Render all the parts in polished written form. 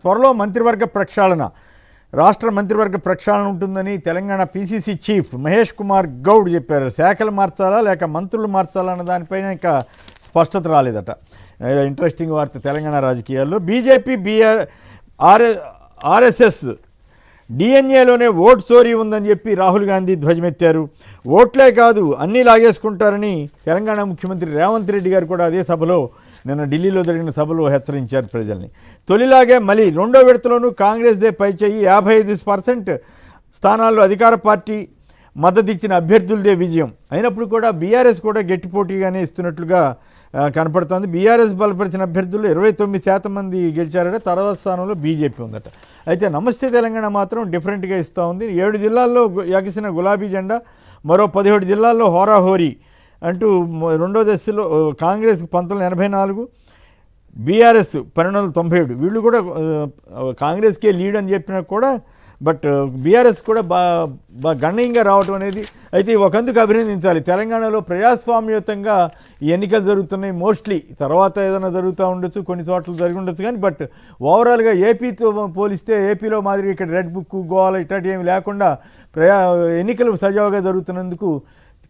త్వరలో మంత్రివర్గ ప్రక్షాళన రాష్ట్ర మంత్రివర్గ ప్రక్షాళన ఉంటుందని తెలంగాణ పీసీసీ చీఫ్ మహేష్ కుమార్ గౌడ్ చెప్పారు. శాఖలు మార్చాలా లేక మంత్రులు మార్చాలా అన్న దానిపైన ఇంకా స్పష్టత రాలేదట. ఇంట్రెస్టింగ్ వార్త తెలంగాణ రాజకీయాల్లో. బీజేపీ ఆర్ఎస్ఎస్ డిఎన్ఏలోనే ఓట్ చోరీ ఉందని చెప్పి రాహుల్ గాంధీ ధ్వజమెత్తారు. ఓట్లే కాదు అన్నీ లాగేసుకుంటారని తెలంగాణ ముఖ్యమంత్రి రేవంత్ రెడ్డి గారు కూడా అదే సభలో నిన్న ఢిల్లీలో జరిగిన సభలో హెచ్చరించారు ప్రజల్ని. తొలిలాగే మళ్ళీ రెండో విడతలోనూ కాంగ్రెస్దే పైచేయి. 55% స్థానాల్లో అధికార పార్టీ మద్దతు ఇచ్చిన అభ్యర్థులదే విజయం అయినప్పుడు కూడా బీఆర్ఎస్ కూడా గట్టి పోటీగానే ఇస్తున్నట్లుగా కనపడుతోంది. బీఆర్ఎస్ బలపరిచిన అభ్యర్థులు 29% మంది గెలిచారట. తర్వాత స్థానంలో బీజేపీ ఉందట. అయితే నమస్తే తెలంగాణ మాత్రం డిఫరెంట్గా ఇస్తూ ఉంది. 7 జిల్లాల్లో ఎగసిన గులాబీ జెండా, మరో 17 జిల్లాల్లో హోరాహోరీ అంటూ రెండో దశలో కాంగ్రెస్ 1984, బీఆర్ఎస్ 1297. వీళ్ళు కూడా కాంగ్రెస్కే లీడ్ అని చెప్పినా కూడా బట్ బీఆర్ఎస్ కూడా బాగా గణనీయంగా రావటం అనేది అయితే ఒకందుకు అభినందించాలి. తెలంగాణలో ప్రజాస్వామ్యయుతంగా ఎన్నికలు జరుగుతున్నాయి. మోస్ట్లీ తర్వాత ఏదైనా జరుగుతూ ఉండొచ్చు, కొన్ని చోట్ల జరిగి ఉండొచ్చు, కానీ బట్ ఓవరాల్గా ఏపీతో పోలిస్తే ఏపీలో మాదిరి ఇక్కడ రెడ్ బుక్ గోవాల ఇట్లాంటి ఏమి లేకుండా ఎన్నికలు సజావుగా జరుగుతున్నందుకు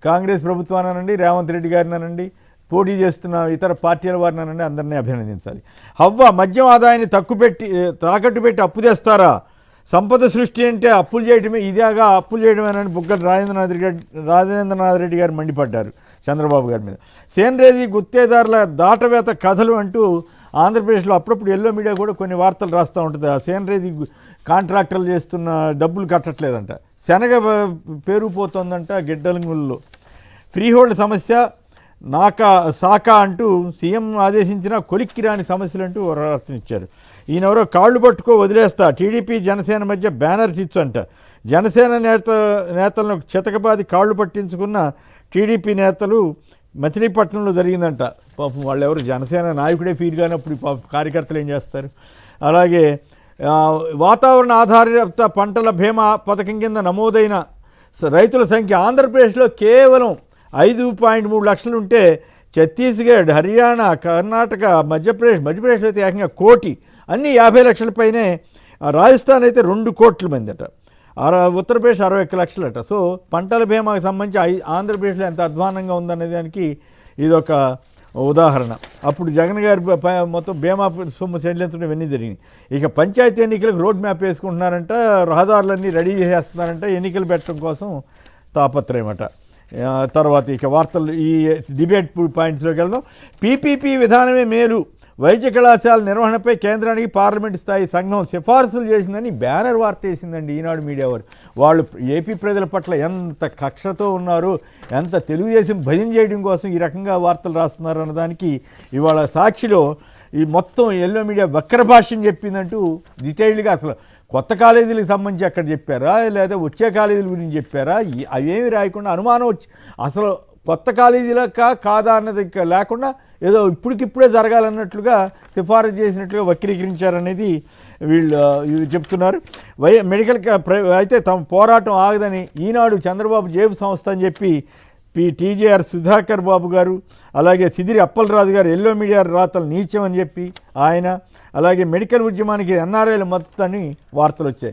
కాంగ్రెస్ ప్రభుత్వానండి, రేవంత్ రెడ్డి గారినానండి, పోటీ చేస్తున్న ఇతర పార్టీల వారినానండి, అందరినీ అభినందించాలి. మద్యం ఆదాయాన్ని తాకట్టు పెట్టి అప్పు తెస్తారా? సంపద సృష్టి అంటే అప్పులు చేయడమే, ఇదేగా అప్పులు చేయడమేనని బుగ్గల రాజేంద్రనాథ్ రెడ్డి గారు మండిపడ్డారు చంద్రబాబు గారి మీద. సేన్రేజీ గుత్తేదారుల దాటవేత కథలు అంటూ ఆంధ్రప్రదేశ్లో అప్పుడప్పుడు ఎల్లో మీడియా కూడా కొన్ని వార్తలు రాస్తూ ఉంటుంది. ఆ సేన్రేజీ కాంట్రాక్టర్లు చేస్తున్న డబ్బులు కట్టట్లేదంట, శనగ పేరుపోతుందంట గిడ్డలంగుల్లో. ఫ్రీహోల్డ్ సమస్య సాకా అంటూ సీఎం ఆదేశించిన కొలిక్కి రాని సమస్యలు అంటూ రాష్ట్రనిచ్చారు. ఈయనెవరో కాళ్ళు పట్టుకో వదిలేస్తా, టీడీపీ జనసేన మధ్య బ్యానర్ చిచ్చు అంట. జనసేన నేతలను చితకబాది కాళ్ళు పట్టించుకున్న టీడీపీ నేతలు మచిలీపట్నంలో జరిగిందంట. పాపం వాళ్ళు ఎవరు జనసేన నాయకుడే ఫీల్ కానప్పుడు కార్యకర్తలు ఏం చేస్తారు? అలాగే వాతావరణ ఆధారిత పంటల బీమా పథకం కింద నమోదైన రైతుల సంఖ్య ఆంధ్రప్రదేశ్లో కేవలం 5.3 లక్షలు ఉంటే ఛత్తీస్గఢ్, హర్యానా, కర్ణాటక, మధ్యప్రదేశ్లో అయితే ఏకంగా 1 కోటి, అన్నీ 50 లక్షల పైనే. రాజస్థాన్ అయితే 2 కోట్ల మంది అట, ఉత్తరప్రదేశ్ 61 లక్షలట. సో పంటల బీమాకు సంబంధించి ఆంధ్రప్రదేశ్లో ఎంత అధ్వానంగా ఉందనే దానికి ఇదొక ఉదాహరణ. అప్పుడు జగన్ గారి మొత్తం బీమా సొమ్ము చెల్లించడం ఇవన్నీ జరిగినాయి. ఇక పంచాయతీ ఎన్నికలకు రోడ్ మ్యాప్ వేసుకుంటున్నారంట, రహదారులన్నీ రెడీ చేసేస్తున్నారంట, ఎన్నికలు పెట్టడం కోసం తాపత్రయమట. తర్వాత ఇక వార్తలు ఈ డిబేట్ పాయింట్స్లోకి వెళ్దాం. పీపీపీ విధానమే మేలు, వైద్య కళాశాల నిర్వహణపై కేంద్రానికి పార్లమెంటు స్థాయి సంఘం సిఫార్సులు చేసిందని బ్యానర్ వార్త వేసిందండి ఈనాడు మీడియా వారు. వాళ్ళు ఏపీ ప్రజల పట్ల ఎంత కక్షతో ఉన్నారు, ఎంత తెలుగుదేశం భజన చేయడం కోసం ఈ రకంగా వార్తలు రాస్తున్నారు అన్నదానికి ఇవాళ సాక్షిలో ఈ మొత్తం ఎల్లో మీడియా వక్ర భాష్యం చెప్పిందంటూ డీటెయిల్డ్గా అసలు కొత్త కాలేజీలకు సంబంధించి అక్కడ చెప్పారా లేదా వచ్చే కాలేజీల గురించి చెప్పారా అవేమి రాయకుండా అనుమానం వచ్చి అసలు కొత్త కాలేజీలకా కాదా అన్నది లేకుండా ఏదో ఇప్పటికిప్పుడే జరగాలన్నట్లుగా సిఫారసు చేసినట్లుగా వక్రీకరించారనేది వీళ్ళు చెప్తున్నారు. మెడికల్ అయితే తమ పోరాటం ఆగదని ఈనాడు చంద్రబాబు జేబు సంస్థ అని చెప్పి టీజేఆర్ సుధాకర్ బాబు గారు, అలాగే సిదిరి అప్పలరాజు గారు ఎల్లో మీడియా రాతలు నీచం అని చెప్పి ఆయన, అలాగే మెడికల్ ఉద్యమానికి ఎన్ఆర్ఐల మద్దతు అని వార్తలు వచ్చాయి.